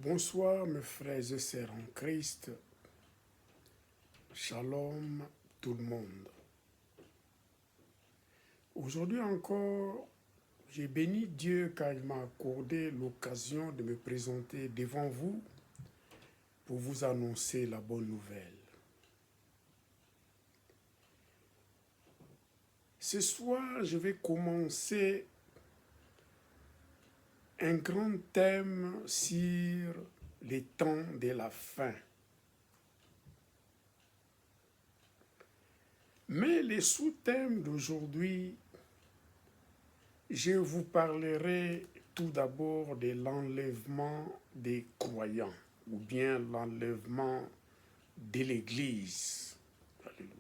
Bonsoir mes frères et sœurs en Christ. Shalom tout le monde. Aujourd'hui encore, j'ai béni Dieu car il m'a accordé l'occasion de me présenter devant vous pour vous annoncer la bonne nouvelle. Ce soir, je vais commencer un grand thème sur les temps de la fin. Mais les sous-thèmes d'aujourd'hui, je vous parlerai tout d'abord de l'enlèvement des croyants, ou bien l'enlèvement de l'Église. Alléluia.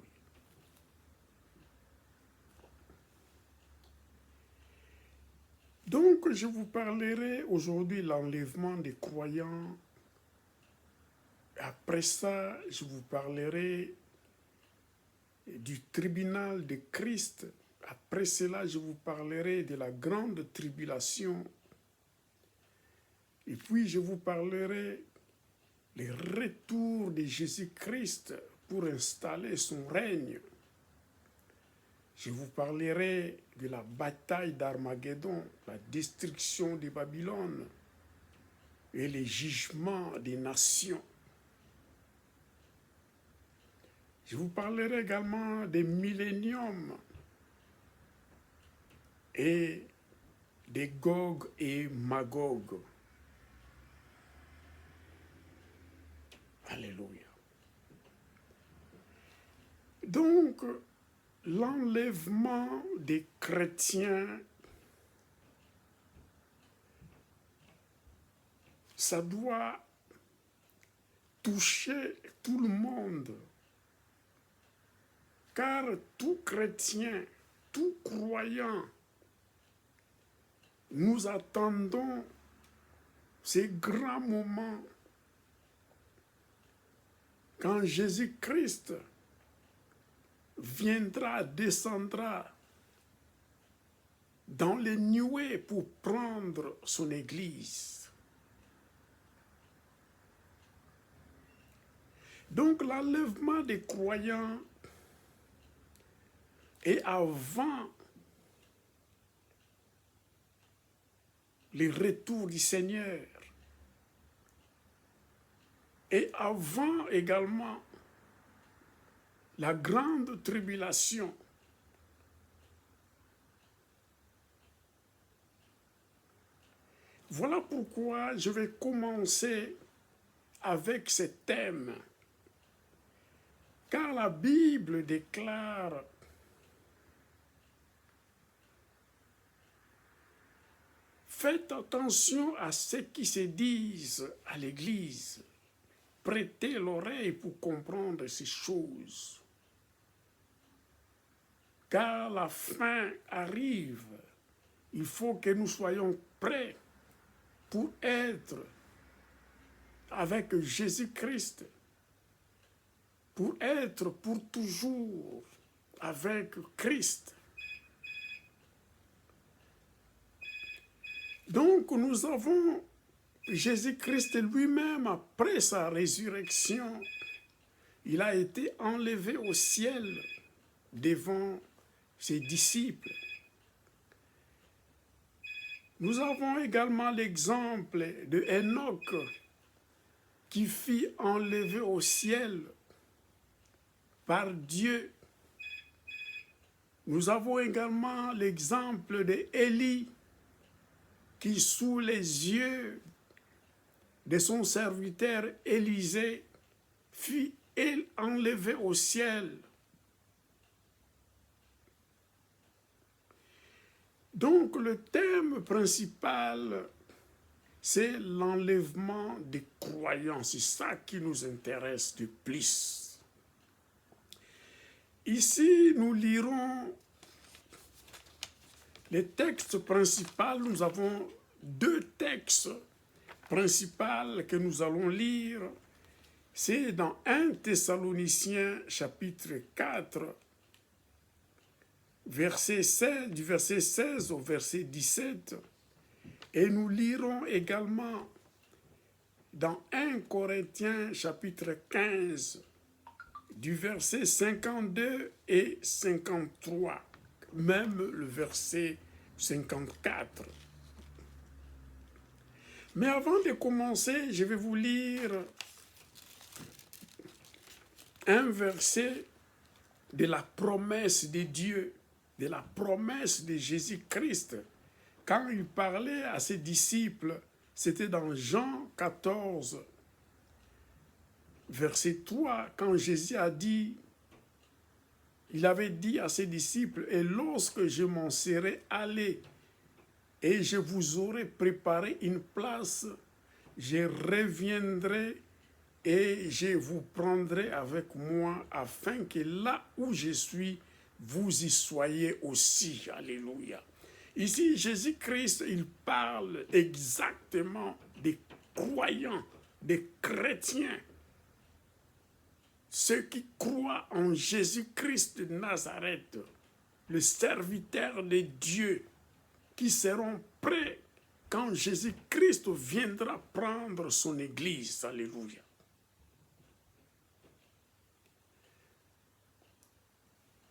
Donc, je vous parlerai aujourd'hui de l'enlèvement des croyants. Après ça, je vous parlerai du tribunal de Christ. Après cela, je vous parlerai de la grande tribulation. Et puis, je vous parlerai du retour de Jésus-Christ pour installer son règne. Je vous parlerai de la bataille d'Armageddon, la destruction de Babylone et les jugements des nations. Je vous parlerai également des milléniums et des Gog et Magog. Alléluia. Donc, l'enlèvement des chrétiens, ça doit toucher tout le monde. Car tout chrétien, tout croyant, nous attendons ces grands moments quand Jésus-Christ viendra, descendra dans les nuées pour prendre son Église. Donc l'enlèvement des croyants est avant le retour du Seigneur et avant également la grande tribulation. Voilà pourquoi je vais commencer avec ce thème. Car la Bible déclare « Faites attention à ce qui se disent à l'Église. Prêtez l'oreille pour comprendre ces choses. Car la fin arrive. Il faut que nous soyons prêts pour être avec Jésus-Christ, pour être pour toujours avec Christ. » Donc nous avons Jésus-Christ lui-même, après sa résurrection, il a été enlevé au ciel devant ses disciples. Nous avons également l'exemple de Enoch qui fut enlevé au ciel par Dieu. Nous avons également l'exemple d'Élie qui, sous les yeux de son serviteur Élisée, fut enlevé au ciel. Donc le thème principal, c'est l'enlèvement des croyants. C'est ça qui nous intéresse de plus. Ici, nous lirons les textes principaux. Nous avons deux textes principaux que nous allons lire. C'est dans 1 Thessaloniciens chapitre 4, verset 16, du verset 16 au verset 17. Et nous lirons également dans 1 Corinthiens chapitre 15, du verset 52 et 53, même le verset 54. Mais avant de commencer, je vais vous lire un verset de la promesse de Dieu, de la promesse de Jésus-Christ. Quand il parlait à ses disciples, c'était dans Jean 14, verset 3, quand Jésus a dit, il avait dit à ses disciples, « Et lorsque je m'en serai allé, et je vous aurai préparé une place, je reviendrai et je vous prendrai avec moi, afin que là où je suis, vous y soyez aussi. » Alléluia. Ici, Jésus-Christ, il parle exactement des croyants, des chrétiens, ceux qui croient en Jésus-Christ de Nazareth, le serviteur de Dieu, qui seront prêts quand Jésus-Christ viendra prendre son Église. Alléluia.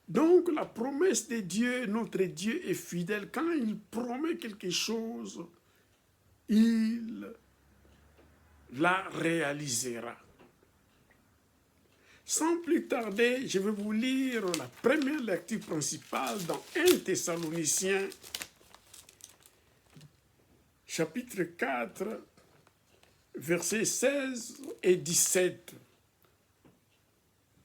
Donc la promesse de Dieu, notre Dieu est fidèle. Quand il promet quelque chose, il la réalisera. Sans plus tarder, je vais vous lire la première lecture principale dans 1 Thessaloniciens, chapitre 4, versets 16 et 17.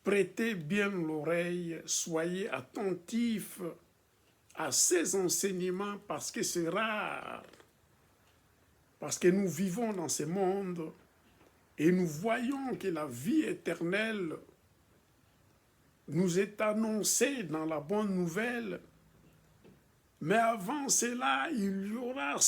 Prêtez bien l'oreille, soyez attentifs à ces enseignements parce que c'est rare, parce que nous vivons dans ce monde et nous voyons que la vie éternelle nous est annoncée dans la bonne nouvelle. Mais avant cela, il y aura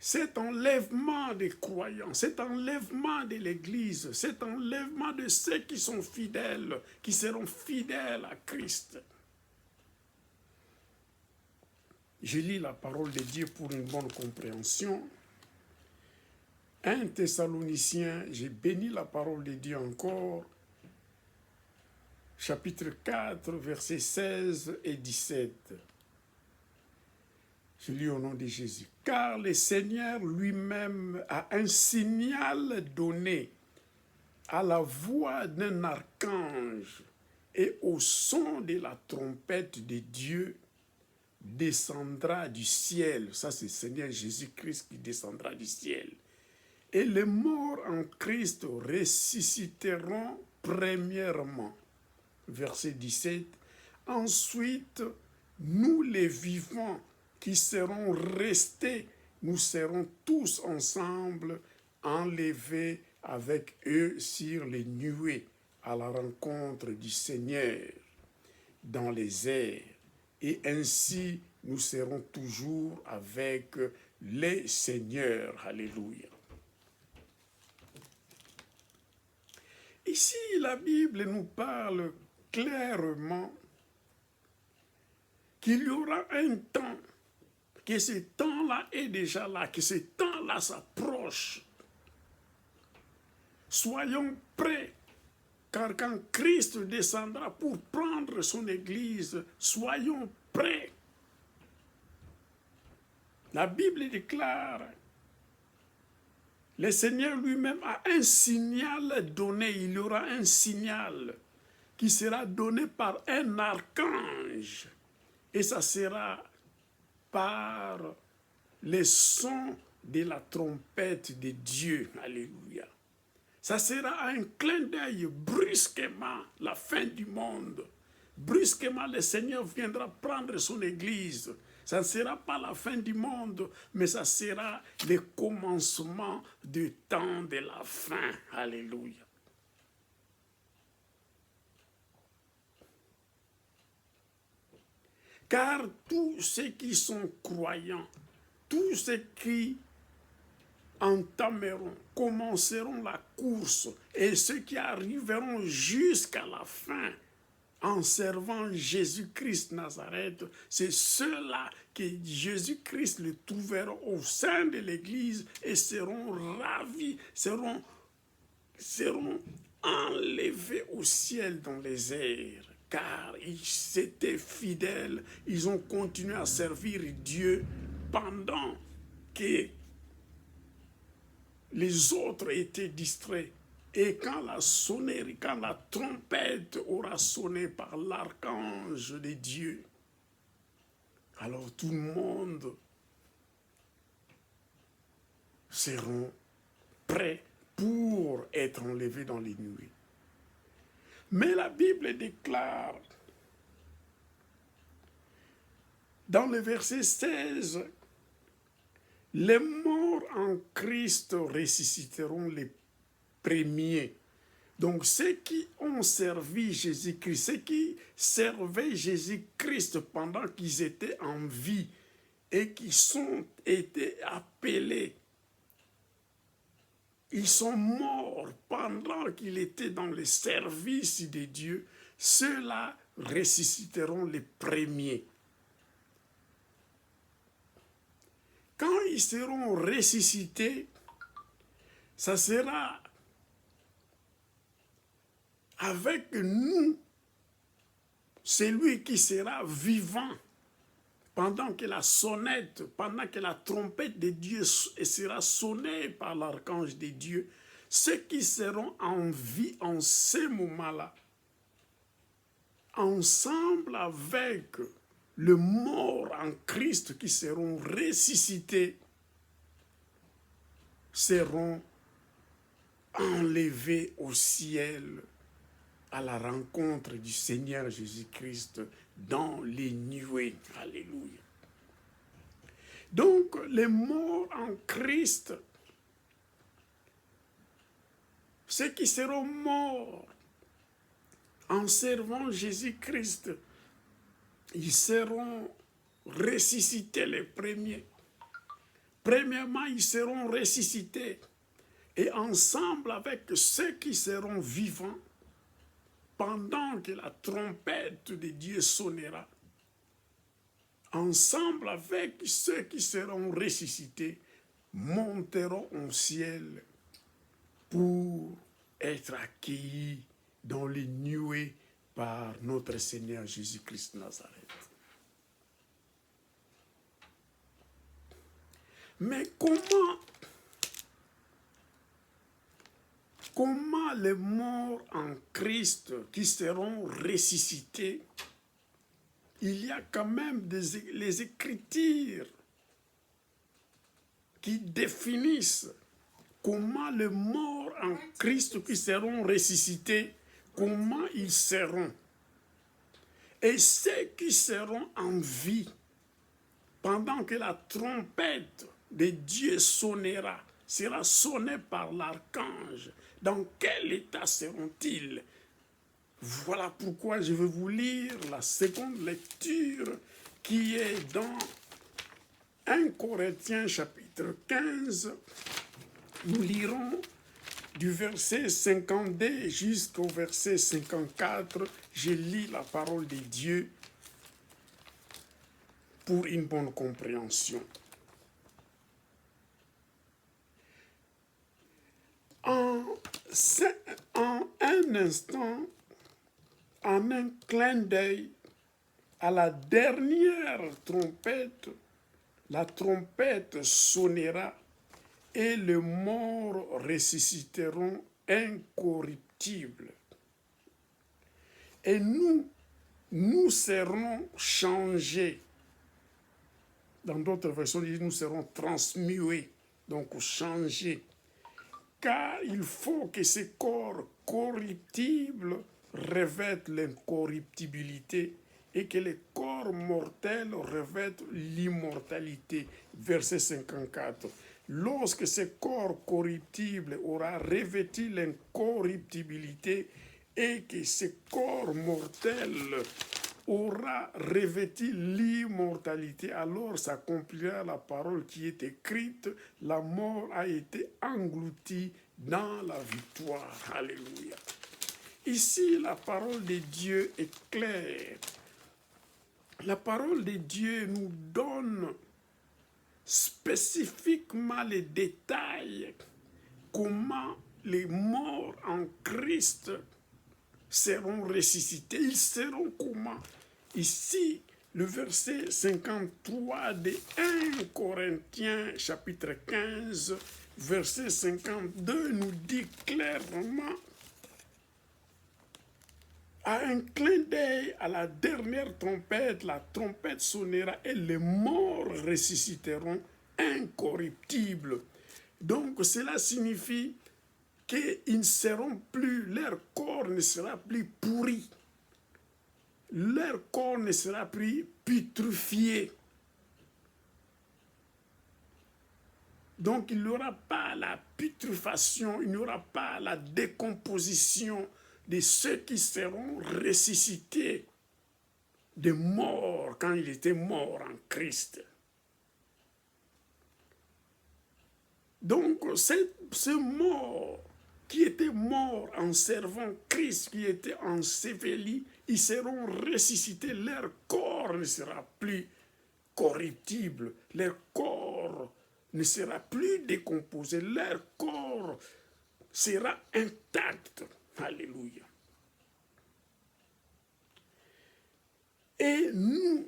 cet enlèvement des croyants, cet enlèvement de l'Église, cet enlèvement de ceux qui sont fidèles, qui seront fidèles à Christ. Je lis la parole de Dieu pour une bonne compréhension. 1 Thessaloniciens, j'ai béni la parole de Dieu encore, chapitre 4, versets 16 et 17. Je lis au nom de Jésus. « Car le Seigneur lui-même a un signal donné à la voix d'un archange et au son de la trompette de Dieu descendra du ciel. » Ça, c'est le Seigneur Jésus-Christ qui descendra du ciel. « Et les morts en Christ ressusciteront premièrement. » Verset 17. « Ensuite, nous les vivants qui seront restés, nous serons tous ensemble enlevés avec eux sur les nuées à la rencontre du Seigneur dans les airs. Et ainsi, nous serons toujours avec les seigneurs. » Alléluia. Ici, la Bible nous parle clairement qu'il y aura un temps, que ce temps-là est déjà là, que ce temps-là s'approche. Soyons prêts, car quand Christ descendra pour prendre son Église, soyons prêts. La Bible déclare, le Seigneur lui-même a un signal donné, il y aura un signal qui sera donné par un archange, et ça sera par les sons de la trompette de Dieu. Alléluia. Ça sera un clin d'œil, brusquement, la fin du monde. Brusquement, le Seigneur viendra prendre son Église. Ça ne sera pas la fin du monde, mais ça sera le commencement du temps de la fin. Alléluia. Car tous ceux qui sont croyants, tous ceux qui entameront, commenceront la course, et ceux qui arriveront jusqu'à la fin en servant Jésus-Christ Nazareth, c'est ceux-là que Jésus-Christ le trouveront au sein de l'Église et seront ravis, seront enlevés au ciel dans les airs. Car ils étaient fidèles, ils ont continué à servir Dieu pendant que les autres étaient distraits. Et quand la sonnerie, quand la trompette aura sonné par l'archange de Dieu, alors tout le monde seront prêts pour être enlevés dans les nuées. Mais la Bible déclare dans le verset 16, les morts en Christ ressusciteront les premiers. Donc ceux qui ont servi Jésus-Christ, ceux qui servaient Jésus-Christ pendant qu'ils étaient en vie et qui ont été appelés, ils sont morts pendant qu'ils étaient dans le service de Dieu, ceux-là ressusciteront les premiers. Quand ils seront ressuscités, ça sera avec nous, celui qui sera vivant pendant que la sonnette, pendant que la trompette de Dieu sera sonnée par l'archange de Dieu, ceux qui seront en vie en ce moment-là, ensemble avec le mort en Christ qui seront ressuscités, seront enlevés au ciel à la rencontre du Seigneur Jésus-Christ dans les nuées. Alléluia. Donc, les morts en Christ, ceux qui seront morts en servant Jésus-Christ, ils seront ressuscités les premiers. Premièrement, ils seront ressuscités et ensemble avec ceux qui seront vivants, pendant que la trompette de Dieu sonnera, ensemble avec ceux qui seront ressuscités, monteront au ciel pour être accueillis dans les nuées par notre Seigneur Jésus-Christ Nazareth. Mais comment les morts en Christ qui seront ressuscités, il y a quand même les Écritures qui définissent comment les morts en Christ qui seront ressuscités, comment ils seront. Et ceux qui seront en vie, pendant que la trompette de Dieu sonnera, sera sonnée par l'archange, dans quel état seront-ils? Voilà pourquoi je vais vous lire la seconde lecture qui est dans 1 Corinthiens chapitre 15. Nous lirons du verset 52 jusqu'au verset 54. Je lis la parole de Dieu pour une bonne compréhension. En un instant, en un clin d'œil, à la dernière trompette, la trompette sonnera et les morts ressusciteront incorruptibles. Et nous serons changés. Dans d'autres versions, nous serons transmués, donc changés. Car il faut que ces corps corruptibles revêtent l'incorruptibilité et que les corps mortels revêtent l'immortalité. Verset 54. Lorsque ce corps corruptible aura revêtu l'incorruptibilité et que ce corps mortel aura revêtu l'immortalité, alors s'accomplira la parole qui est écrite, la mort a été engloutie dans la victoire. Alléluia. Ici, la parole de Dieu est claire. La parole de Dieu nous donne spécifiquement les détails, comment les morts en Christ seront ressuscités. Ils seront comment? Ici, le verset 53 de 1 Corinthiens chapitre 15, verset 52 nous dit clairement, à un clin d'œil à la dernière trompette, la trompette sonnera et les morts ressusciteront incorruptibles. Donc cela signifie qu'ils ne seront plus, leur corps ne sera plus pourri. Leur corps ne sera plus putréfié. Donc il n'y aura pas la putréfaction, il n'y aura pas la décomposition de ceux qui seront ressuscités des morts quand ils étaient morts en Christ. Donc ce mort qui étaient morts en servant Christ, qui étaient ensevelis, ils seront ressuscités, leur corps ne sera plus corruptible, leur corps ne sera plus décomposé, leur corps sera intact. Alléluia. Et nous,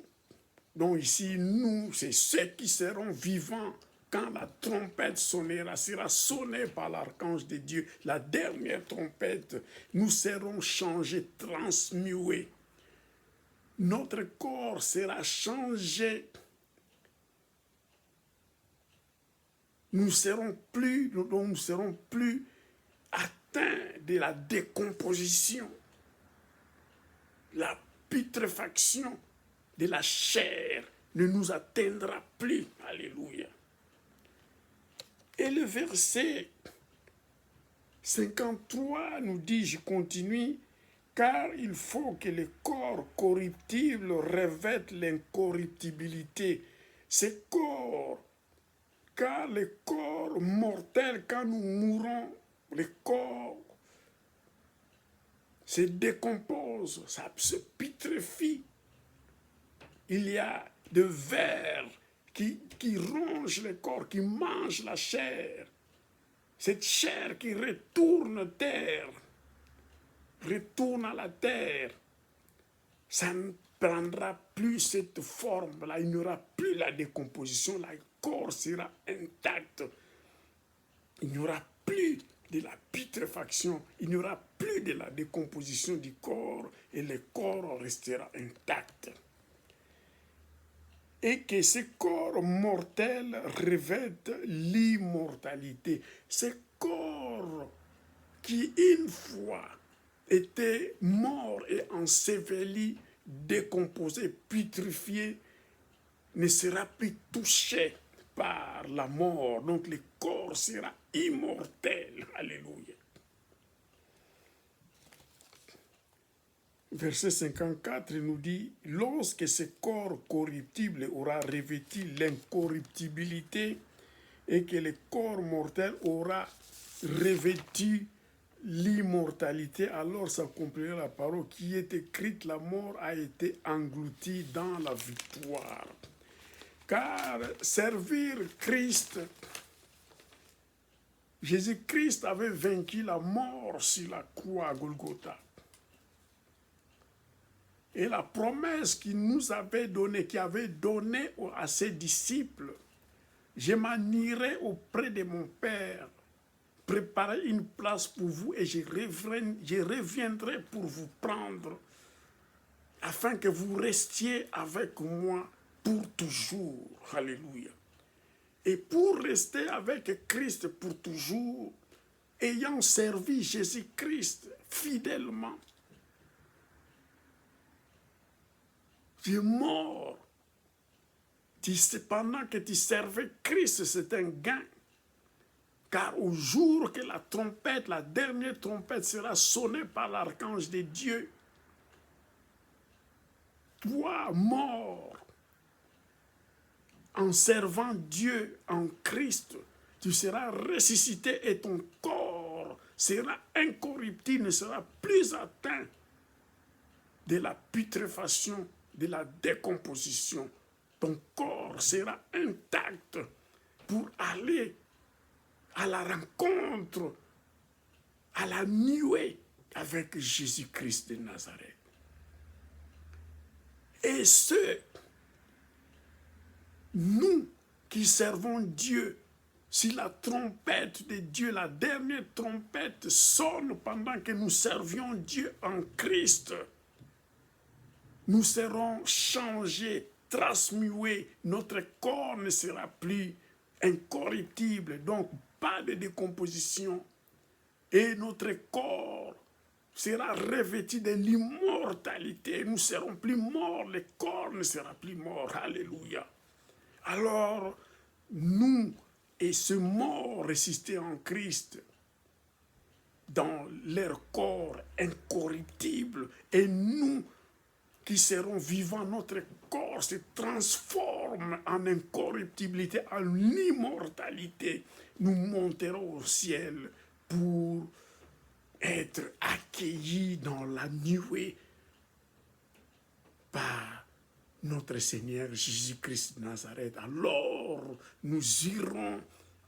donc ici, nous, c'est ceux qui seront vivants quand la trompette sonnera, sera sonnée par l'archange de Dieu, la dernière trompette, nous serons changés, transmués. Notre corps sera changé. Nous ne serons plus atteints de la décomposition, la putréfaction de la chair ne nous atteindra plus. Alléluia. Et le verset 53 nous dit, je continue, car il faut que le corps corruptible revête l'incorruptibilité. Ce corps, car le corps mortel, quand nous mourons, le corps se décompose, ça se putréfie. Il y a de vers qui ronge le corps, qui mange la chair. Cette chair qui retourne terre, retourne à la terre. Ça ne prendra plus cette forme-là. Il n'y aura plus la décomposition. Le corps sera intact. Il n'y aura plus de la putréfaction. Il n'y aura plus de la décomposition du corps et le corps restera intact. Et que ce corps mortel revête l'immortalité. Ce corps qui une fois était mort et enseveli, décomposé, putréfié, ne sera plus touché par la mort. Donc le corps sera immortel. Alléluia. Verset 54 nous dit, lorsque ce corps corruptible aura revêtu l'incorruptibilité et que le corps mortel aura revêtu l'immortalité, alors s'accomplira la parole qui est écrite, la mort a été engloutie dans la victoire. Car servir Christ, Jésus-Christ avait vaincu la mort sur la croix à Golgotha. Et la promesse qu'il nous avait donnée, qu'il avait donnée à ses disciples, je m'en irai auprès de mon Père, préparer une place pour vous et je reviendrai pour vous prendre, afin que vous restiez avec moi pour toujours. Alléluia. Et pour rester avec Christ pour toujours, ayant servi Jésus-Christ fidèlement, tu es mort. Pendant que tu servais Christ, c'est un gain. Car au jour que la trompette, la dernière trompette sera sonnée par l'archange de Dieu, toi, mort, en servant Dieu en Christ, tu seras ressuscité et ton corps sera incorruptible, ne sera plus atteint de la putréfaction de la décomposition. Ton corps sera intact pour aller à la rencontre, à la nuée avec Jésus-Christ de Nazareth. Et nous qui servons Dieu, si la trompette de Dieu, la dernière trompette sonne pendant que nous servions Dieu en Christ, nous serons changés, transmués, notre corps ne sera plus incorruptible, donc pas de décomposition, et notre corps sera revêtu de l'immortalité, nous ne serons plus morts, le corps ne sera plus mort, alléluia. Alors, nous et ce mort ressuscité en Christ, dans leur corps incorruptible, et nous qui serons vivants, notre corps se transforme en incorruptibilité, en immortalité. Nous monterons au ciel pour être accueillis dans la nuée par notre Seigneur Jésus-Christ de Nazareth. Alors nous irons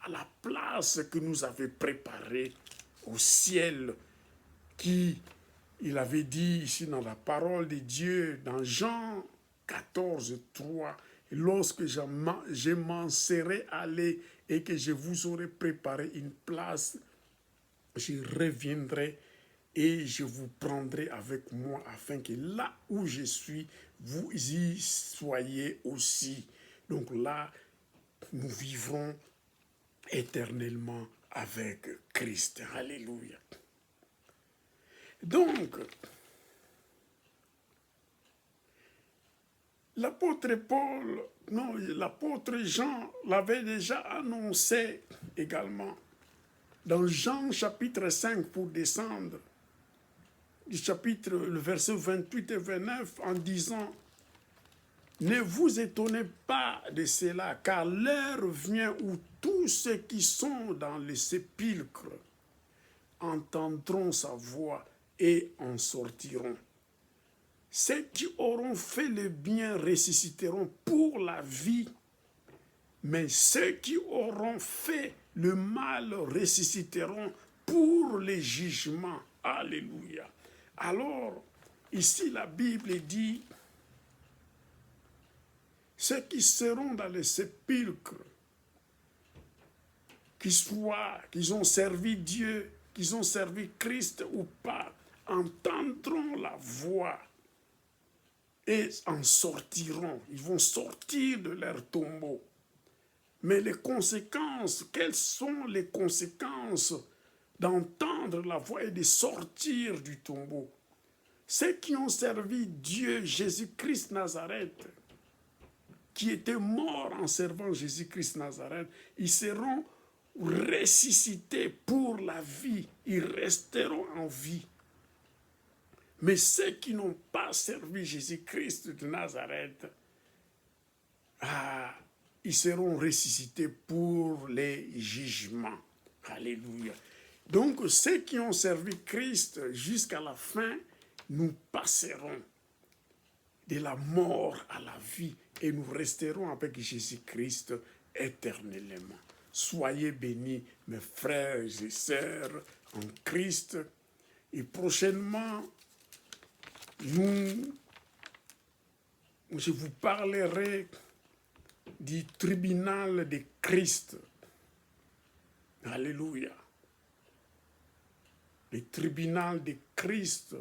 à la place que nous avait préparée au ciel, qui, il avait dit ici dans la parole de Dieu, dans Jean 14, 3, lorsque je m'en serai allé et que je vous aurai préparé une place, je reviendrai et je vous prendrai avec moi afin que là où je suis, vous y soyez aussi. Donc là, nous vivrons éternellement avec Christ. Alléluia. Donc, l'apôtre Paul, non, l'apôtre Jean l'avait déjà annoncé également dans Jean chapitre 5 pour descendre du chapitre, le verset 28 et 29 en disant: ne vous étonnez pas de cela, car l'heure vient où tous ceux qui sont dans les sépulcres entendront sa voix et en sortiront. Ceux qui auront fait le bien ressusciteront pour la vie, mais ceux qui auront fait le mal ressusciteront pour le jugement. Alléluia. Alors, ici la Bible dit, ceux qui seront dans les sépulcres, qu'ils ont servi Dieu, qu'ils ont servi Christ ou pas, entendront la voix et en sortiront. Ils vont sortir de leur tombeau. Mais les conséquences, quelles sont les conséquences d'entendre la voix et de sortir du tombeau? Ceux qui ont servi Dieu, Jésus-Christ Nazareth, qui étaient morts en servant Jésus-Christ Nazareth, ils seront ressuscités pour la vie, ils resteront en vie. Mais ceux qui n'ont pas servi Jésus-Christ de Nazareth, ils seront ressuscités pour les jugements. Alléluia. Donc ceux qui ont servi Christ jusqu'à la fin, nous passerons de la mort à la vie et nous resterons avec Jésus-Christ éternellement. Soyez bénis, mes frères et sœurs en Christ. Et prochainement, je vous parlerai du tribunal de Christ. Alléluia. Le tribunal de Christ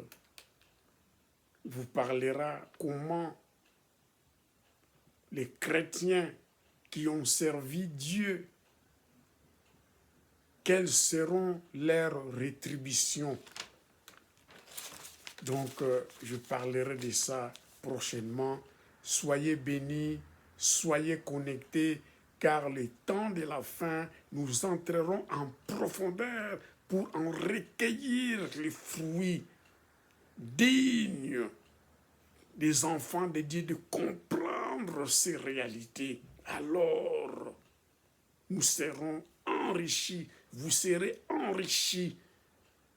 vous parlera comment les chrétiens qui ont servi Dieu, quelles seront leurs rétributions. Donc, je parlerai de ça prochainement. Soyez bénis, soyez connectés, car le temps de la fin, nous entrerons en profondeur pour en recueillir les fruits dignes des enfants de Dieu, de comprendre ces réalités. Alors, nous serons enrichis, vous serez enrichis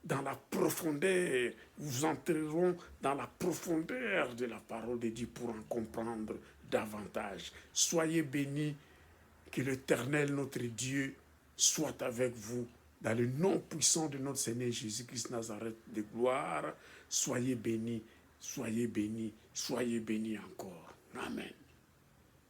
dans la profondeur, vous entrerons dans la profondeur de la parole de Dieu pour en comprendre davantage. Soyez bénis, que l'Éternel, notre Dieu, soit avec vous. Dans le nom puissant de notre Seigneur Jésus-Christ Nazareth de gloire, soyez bénis, soyez bénis, soyez bénis encore. Amen.